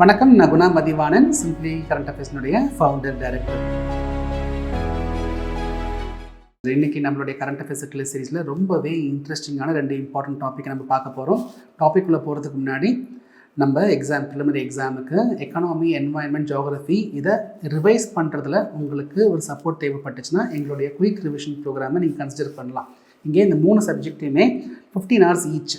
வணக்கம், நான் Guna Mathivanan, simply current அஃபேர்ஸ்னுடைய ஃபவுண்டர் டைரக்டர். இன்னைக்கு நம்மளுடைய கரண்ட் அஃபேர்ஸ் கிளஸ் சீரீஸில் ரொம்பவே இன்ட்ரெஸ்டிங்கான 2 இம்பார்ட்டன்ட் டாப்பிக்கை நம்ம பார்க்க போகிறோம். டாபிக்குள்ளே போகிறதுக்கு முன்னாடி நம்ம ப்ரிலிமினரி எக்ஸாமுக்கு எக்கனாமி, என்வாயன்மெண்ட், ஜியோகிரஃபி இதை ரிவைஸ் பண்ணுறதுல உங்களுக்கு ஒரு சப்போர்ட் தேவைப்பட்டுச்சுன்னா எங்களுடைய குயிக் ரிவிஷன் ப்ரோக்ராமை நீங்கள் கன்சிடர் பண்ணலாம். இங்கே இந்த 3 சப்ஜெக்டையுமே 15 hours ஈச்,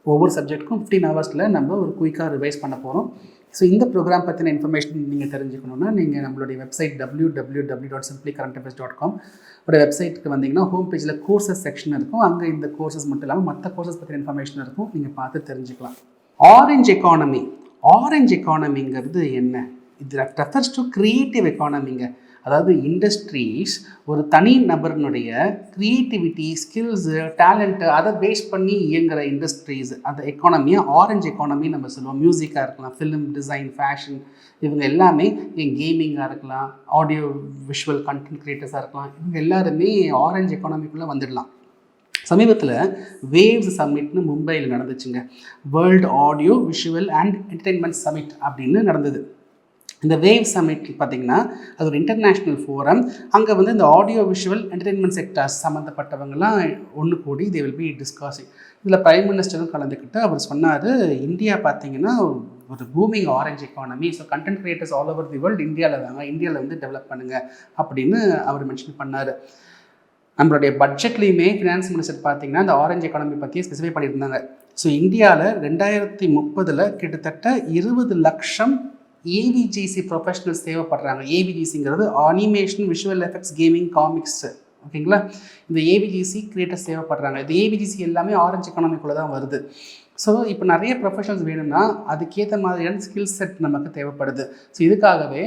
ஒவ்வொரு சப்ஜெக்ட்டுக்கும் 15 hours நம்ம ஒரு குயிக்காக ரிவைஸ் பண்ண போகிறோம். ஸோ இந்த ப்ரோக்ராம் பற்றின இன்ஃபர்மேஷன் நீங்கள் தெரிஞ்சுக்கணுன்னா நீங்கள் நம்மளுடைய வெப்சைட் www.simplycurrentaffairs.com ஒரு வெப்சைட்டுக்கு வந்தீங்கன்னா ஹோம் பேஜில் கோர்சஸ் செக்ஷன் இருக்கும். அங்கே இந்த கோர்சஸ் மட்டும் இல்லாமல் மற்ற கோர்சஸ் பற்றின இன்ஃபர்மேஷன் இருக்கும், நீங்கள் பார்த்து தெரிஞ்சுக்கலாம். ஆரஞ்ச் எக்கானமிங்கிறது என்ன? இது ரெஃபர்ஸ் டு கிரியேட்டிவ் எக்கானமிங்க. அதாவது இண்டஸ்ட்ரீஸ் ஒரு தனி நபர்னுடைய க்ரியேட்டிவிட்டி, ஸ்கில்ஸு, டேலண்ட்டு அதை பேஸ் பண்ணி இயங்குகிற இண்டஸ்ட்ரீஸ், அந்த எக்கானமியை ஆரஞ்ச் எக்கானமி நம்ம சொல்லுவோம். மியூசிக்காக இருக்கலாம், ஃபிலிம், டிசைன், ஃபேஷன், இவங்க எல்லாமே, கேமிங்காக இருக்கலாம், ஆடியோ விஷுவல் கண்டென்ட் கிரியேட்டர்ஸாக இருக்கலாம், இவங்க எல்லாருமே ஆரஞ்ச் எக்கானமிக்குள்ளே வந்துடலாம். சமீபத்தில் வேவ்ஸ் சம்மிட்னு மும்பையில் நடந்துச்சுங்க. World audio visual and entertainment summit அப்படின்னு நடந்தது. இந்த வேவ் சமிட் பார்த்திங்கன்னா அது ஒரு இன்டர்நேஷ்னல் ஃபோரம். அங்கே இந்த ஆடியோ விஷுவல் என்டர்டெயின்மெண்ட் செக்டர்ஸ் சம்மந்தப்பட்டவங்கலாம் ஒன்று கூடி தே வில் பி டிஸ்கஸிங். இதில் பிரைம் மினிஸ்டரும் கலந்துக்கிட்டு அவர் சொன்னார், இந்தியா பார்த்திங்கன்னா ஒரு booming orange economy, so content creators all over the world இந்தியாவில் டெவலப் பண்ணுங்கள் அப்படின்னு அவர் மென்ஷன் பண்ணார். நம்மளுடைய பட்ஜெட்லேயுமே ஃபினான்ஸ் மினிஸ்டர் பார்த்திங்கன்னா இந்த ஆரஞ்ச் எக்கானமி பற்றி ஸ்பெசிஃபை பண்ணியிருந்தாங்க. ஸோ இந்தியாவில் 2030 கிட்டத்தட்ட 20 லட்சம் ஏவிஜிசி ப்ரொஃபஷனல்ஸ் தேவைப்படுறாங்க. ஏவிஜிசிங்கிறது animation, visual effects, gaming, comics, ஓகேங்களா? இந்த ஏவிஜிசி கிரியேட்டர்ஸ் தேவைப்படுறாங்க. இந்த ஏவிஜிசி எல்லாமே ஆரஞ்ச் எக்கானமிக்குள்ளே தான் வருது. ஸோ இப்போ நிறைய ப்ரொஃபஷனல்ஸ் வேணும்னா அதுக்கேற்ற மாதிரியான ஸ்கில் செட் நமக்கு தேவைப்படுது. ஸோ இதுக்காகவே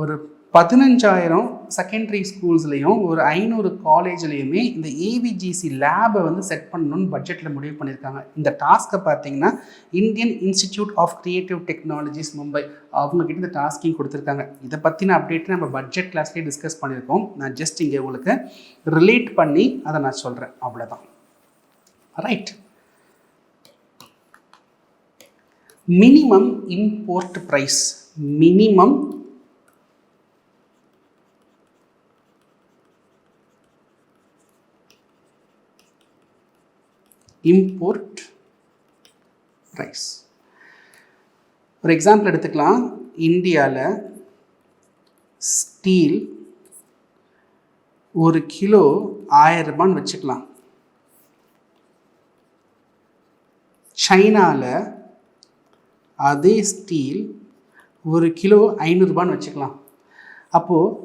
ஒரு 15,000 செகண்டரி ஸ்கூல்ஸ்லேயும் ஒரு 500 காலேஜ்லேயுமே இந்த ஏவிஜிசி லேபை செட் பண்ணணும்னு பட்ஜெட்டில் முடிவு பண்ணியிருக்காங்க. இந்த டாஸ்க்கை பார்த்தீங்கன்னா Indian Institute of Creative Technologies Mumbai அவங்கக்கிட்ட இந்த டாஸ்கையும் கொடுத்துருக்காங்க. இதை பற்றின அப்டேட் நம்ம பட்ஜெட் கிளாஸ்லேயே டிஸ்கஸ் பண்ணியிருக்கோம். நான் ஜஸ்ட் இங்கே உங்களுக்கு ரிலேட் பண்ணி அதை நான் சொல்கிறேன், அவ்வளோதான். Right. Minimum import price, minimum import price. ஒரு எக்ஸாம்பிள் எடுத்துக்கலாம். இந்தியாவில் ஸ்டீல் 1 கிலோ 1000 ரூபான்னு வச்சுக்கலாம். சைனாவில் அதே ஸ்டீல் 1 கிலோ 500 ரூபான்னு வச்சுக்கலாம். அப்போது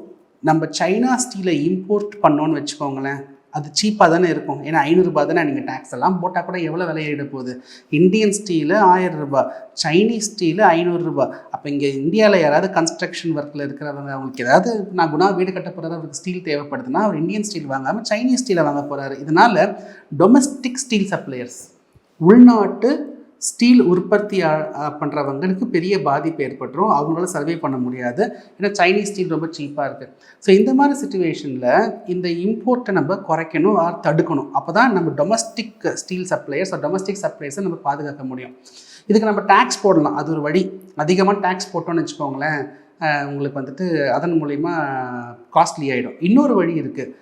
நம்ம சைனா ஸ்டீலை இம்போர்ட் பண்ணோன்னு வச்சுக்கோங்களேன், அது சீப்பாக தானே இருக்கும். ஏன்னா 500 ரூபா தானே, நீங்கள் டேக்ஸ் எல்லாம் போட்டால் கூட எவ்வளோ விலையிட போகுது. இந்தியன் ஸ்டீலு 1000 ரூபா, சைனீஸ் ஸ்டீலு 500 ரூபா. அப்போ இங்கே இந்தியாவில் யாராவது கன்ஸ்ட்ரக்ஷன் ஒர்க்கில் இருக்கிறவங்க, அவங்களுக்கு ஏதாவது நான் குணா வீடு கட்ட போகிறாரு, அவருக்கு ஸ்டீல் தேவைப்படுதுன்னா அவர் இந்தியன் ஸ்டீல் வாங்காமல் சைனீஸ் ஸ்டீலை வாங்க போகிறாரு. இதனால் டொமஸ்டிக் ஸ்டீல் சப்ளையர்ஸ், உள்நாட்டு ஸ்டீல் உற்பத்தி பண்ணுறவங்களுக்கு பெரிய பாதிப்பு ஏற்பட்டுரும். அவங்களால சர்வே பண்ண முடியாது, ஏன்னா சைனீஸ் ஸ்டீல் ரொம்ப சீப்பாக இருக்குது. ஸோ இந்த மாதிரி சுச்சுவேஷனில் இந்த இம்போர்ட்டை நம்ம குறைக்கணும் ஆர் தடுக்கணும். அப்போ தான் நம்ம டொமஸ்டிக் ஸ்டீல் சப்ளையர்ஸ், டொமஸ்டிக் சப்ளையர்ஸை நம்ம பாதுகாக்க முடியும். இதுக்கு நம்ம டேக்ஸ் போடலாம், அது ஒரு வழி. அதிகமாக டேக்ஸ் போட்டோன்னு வச்சுக்கோங்களேன், உங்களுக்கு அதன் மூலிமா காஸ்ட்லி ஆகிடும். இன்னொரு வழி இருக்குது.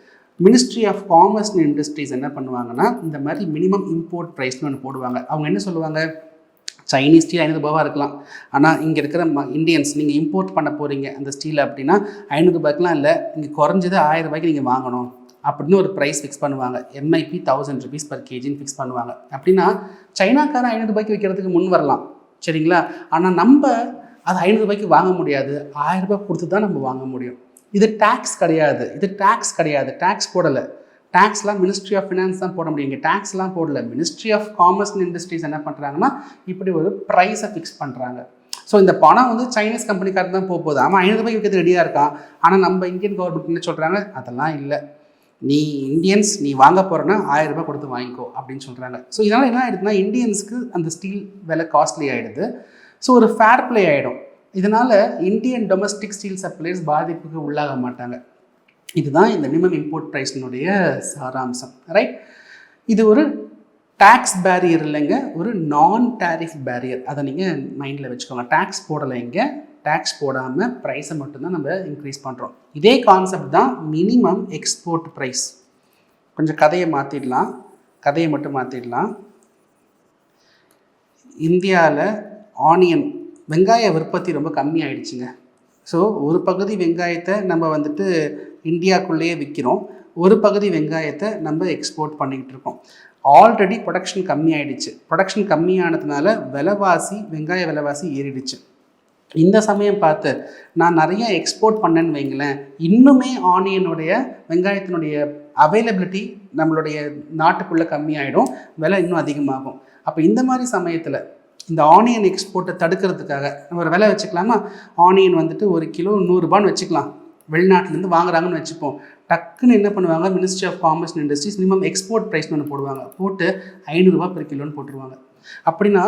Ministry of commerce and Industries என்ன பண்ணுவாங்கன்னா, இந்த மாதிரி மினிமம் இம்போர்ட் ப்ரைஸ்னு ஒன்று போடுவாங்க. அவங்க என்ன சொல்லுவாங்க, சைனீஸ் ஸ்டீல் 500 ரூபாவாக இருக்கலாம், ஆனால் இங்கே இருக்கிற இந்தியன்ஸ் நீங்கள் இம்போர்ட் பண்ண போகிறீங்க அந்த ஸ்டீல் அப்படின்னா 500 ரூபாய்க்குலாம் இல்லை, இங்கே குறைஞ்சது 1000 ரூபாய்க்கு நீங்கள் வாங்கணும் அப்படின்னு ஒரு ப்ரைஸ் ஃபிக்ஸ் பண்ணுவாங்க. எம்ஐபி 1000 rupees per kgன்னு ஃபிக்ஸ் பண்ணுவாங்க. அப்படின்னா சைனாக்காரன் 500 ரூபாய்க்கு விற்கிறதுக்கு முன் வரலாம், சரிங்களா? ஆனால் நம்ம அது 500 ரூபாய்க்கு வாங்க முடியாது, 1000 ரூபாய் கொடுத்து தான் நம்ம வாங்க முடியும். இது டேக்ஸ் கிடையாது, டேக்ஸ் போடலை. டேக்ஸ்லாம் மினிஸ்ட்ரி ஆஃப் ஃபினான்ஸ் தான் போட முடியும், இங்கே டேக்ஸ்லாம் போடலை. Ministry of commerce and Industries என்ன பண்ணுறாங்கன்னா, இப்படி ஒரு ப்ரைஸை ஃபிக்ஸ் பண்ணுறாங்க. ஸோ இந்த பணம் சைனீஸ் கம்பெனிக்காரர் தான் போகுது. அவன் 500 ரூபாய்க்கு விற்கிறது ரெடியாக இருக்கான். ஆனால் நம்ம இந்தியன் கவர்மெண்ட் என்ன சொல்கிறாங்க, அதெல்லாம் இல்லை, நீ இந்தியன்ஸ் நீ வாங்க போகிறேன்னா 1000 ரூபாய் கொடுத்து வாங்கிக்கோ அப்படின்னு சொல்கிறாங்க. ஸோ இதனால் என்ன ஆகிடுதுன்னா, இந்தியன்ஸுக்கு அந்த ஸ்டீல் விலை காஸ்ட்லி ஆகிடுது. ஸோ ஒரு ஃபேர் ப்ளே ஆகிடும். இதனால் இந்தியன் டொமஸ்டிக் ஸ்டீல் சப்ளையர்ஸ் பாதிப்புக்கு உள்ளாக மாட்டாங்க. இதுதான் இந்த மினிமம் இம்போர்ட் ப்ரைஸினுடைய சாராம்சம், ரைட்? இது ஒரு டேக்ஸ் பேரியர் இல்லைங்க, ஒரு நான் டேரிஃப் பேரியர். அதை நீங்கள் மைண்டில் வச்சுக்கோங்க. டேக்ஸ் போடலை, இங்கே டேக்ஸ் போடாமல் ப்ரைஸை மட்டும்தான் நம்ம இன்க்ரீஸ் பண்ணுறோம். இதே கான்செப்ட் தான் மினிமம் எக்ஸ்போர்ட் ப்ரைஸ். கொஞ்சம் கதையை மட்டும் மாற்றிடலாம். இந்தியாவில் ஆனியன் வெங்காய உற்பத்தி ரொம்ப கம்மி ஆயிடுச்சுங்க. ஸோ ஒரு பகுதி வெங்காயத்தை நம்ம வந்துட்டு இந்தியாவுக்குள்ளேயே விற்கிறோம், ஒரு பகுதி வெங்காயத்தை நம்ம எக்ஸ்போர்ட் பண்ணிக்கிட்டு இருக்கோம். ஆல்ரெடி ப்ரொடக்ஷன் கம்மி ஆகிடுச்சு. ப்ரொடக்ஷன் கம்மியானதுனால வெங்காய விலைவாசி ஏறிடுச்சு. இந்த சமயம் பார்த்து நான் நிறைய எக்ஸ்போர்ட் பண்ணேன்னு வைங்களேன், இன்னுமே வெங்காயத்தினுடைய அவைலபிலிட்டி நம்மளுடைய நாட்டுக்குள்ளே கம்மியாயிடும், விலை இன்னும் அதிகமாகும். அப்போ இந்த மாதிரி சமயத்தில் இந்த ஆனியன் எக்ஸ்போர்ட்டை தடுக்கிறதுக்காக நம்ம ஒரு விலை வச்சுக்கலாமா? ஆனியன் வந்துட்டு ஒரு கிலோ 100 ரூபான்னு வச்சுக்கலாம். வெளிநாட்டிலேருந்து வாங்குறாங்கன்னு வச்சுப்போம். டக்குன்னு என்ன பண்ணுவாங்க, ministry of commerce and industries minimum export ப்ரைஸ்னு ஒன்று போடுவாங்க. போட்டு 500 ரூபா பெர் கிலோன்னு போட்டுருவாங்க. அப்படின்னா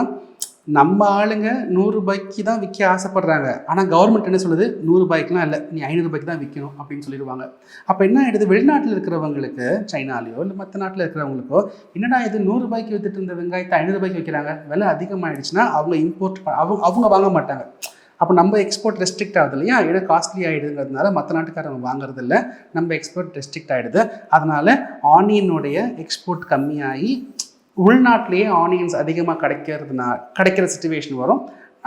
நம்ம ஆளுங்க 100 ரூபாய்க்கு தான் விற்க ஆசைப்படுறாங்க. ஆனால் கவர்மெண்ட் என்ன சொல்லுது, 100 ரூபாய்க்குலாம் இல்லை, நீ 500 ரூபாய்க்கு தான் விற்கணும் அப்படின்னு சொல்லிடுவாங்க. அப்போ என்ன ஆகிடுது, வெளிநாட்டில் இருக்கிறவங்களுக்கு, சைனாலேயோ இல்லை மற்ற நாட்டில் இருக்கிறவங்களுக்கோ, என்னடா இது 100 ரூபாய்க்கு விற்றுட்டு இருந்த வெங்காயத்தை 500 ரூபாய்க்கு விற்கிறாங்க, விலை அதிகமாகிடுச்சுன்னா அவங்க வாங்க மாட்டாங்க. அப்போ நம்ம எக்ஸ்போர்ட் ரெஸ்ட்ரிக்ட் ஆகுது இல்லையா, ஏன்னா காஸ்ட்லி ஆகிடுங்கிறதுனால மற்ற நாட்டுக்காரங்க வாங்குறது இல்லை, நம்ம எக்ஸ்போர்ட் ரெஸ்ட்ரிக்ட் ஆகிடுது. அதனால் ஆனியனுடைய எக்ஸ்போர்ட் கம்மியாகி உள்நாட்டிலேயே ஆனியன்ஸ் அதிகமாக கிடைக்கிற சிச்சுவேஷன் வரும்.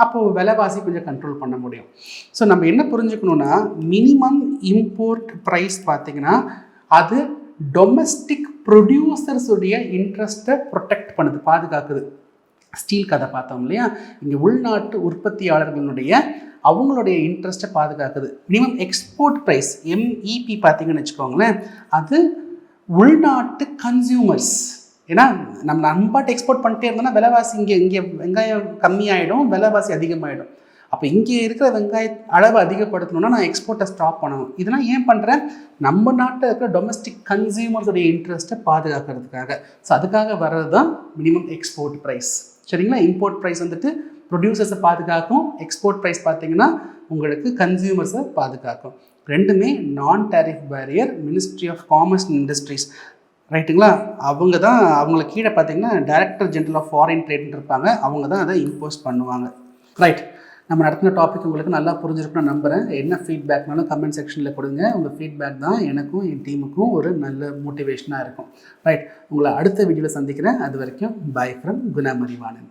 அப்போது விலைவாசி கொஞ்சம் கண்ட்ரோல் பண்ண முடியும். ஸோ நம்ம என்ன புரிஞ்சுக்கணுன்னா, மினிமம் இம்போர்ட் ப்ரைஸ் பார்த்திங்கன்னா அது டொமஸ்டிக் ப்ரொடியூசர்ஸுடைய இன்ட்ரெஸ்ட்டை ப்ரொடெக்ட் பண்ணுது, பாதுகாக்குது. ஸ்டீல் கதை பார்த்தோம் இல்லையா, இங்கே உள்நாட்டு உற்பத்தியாளர்களுடைய அவங்களுடைய இன்ட்ரெஸ்ட்டை பாதுகாக்குது. மினிமம் எக்ஸ்போர்ட் ப்ரைஸ் MEP பார்த்திங்கன்னு வச்சுக்கோங்களேன், அது உள்நாட்டு கன்சியூமர்ஸ். ஏன்னா நம்ம அன்பாட்டு எக்ஸ்போர்ட் பண்ணிட்டே இருந்தோம்னா விலைவாசி இங்கே வெங்காயம் கம்மியாயிடும், விலைவாசி அதிகமாகிடும். அப்போ இங்கே இருக்கிற வெங்காய அளவை அதிகப்படுத்தணும்னா நான் எக்ஸ்போர்ட்டை ஸ்டாப் பண்ணணும். இதெல்லாம் ஏன் பண்ணுறேன், நம்ம நாட்டில் இருக்கிற டொமஸ்டிக் கன்சியூமர்ஸுடைய இன்ட்ரெஸ்ட்டை பாதுகாக்கிறதுக்காக. ஸோ அதுக்காக வர்றது தான் மினிமம் எக்ஸ்போர்ட் ப்ரைஸ். சரிங்களா? இம்போர்ட் ப்ரைஸ் வந்துட்டு ப்ரொடியூசர்ஸை பாதுகாக்கும், எக்ஸ்போர்ட் ப்ரைஸ் பார்த்தீங்கன்னா உங்களுக்கு கன்சியூமர்ஸை பாதுகாக்கும். ரெண்டுமே non tariff barrier, Ministry of commerce and Industries. ரைட்டுங்களா? அவங்களுக்கு கீழே பார்த்தீங்கன்னா டைரக்டர் ஜெனரல் ஆஃப் ஃபாரின் ட்ரேட்னு இருப்பாங்க, அவங்க தான் அதை இம்போஸ் பண்ணுவாங்க. ரைட், நம்ம நடத்தின டாபிக் உங்களுக்கு நல்லா புரிஞ்சிருக்குன்னு நம்புகிறேன். என்ன ஃபீட்பேக்னாலும் கமெண்ட் செக்ஷனில் கொடுங்க. உங்கள் ஃபீட்பேக் தான் எனக்கும் என் டீமுக்கும் ஒரு நல்ல மோட்டிவேஷனாக இருக்கும். ரைட், உங்களை அடுத்த வீடியோவில் சந்திக்கிறேன். அது வரைக்கும் பை ஃப்ரம் குணா மரிவாணன்.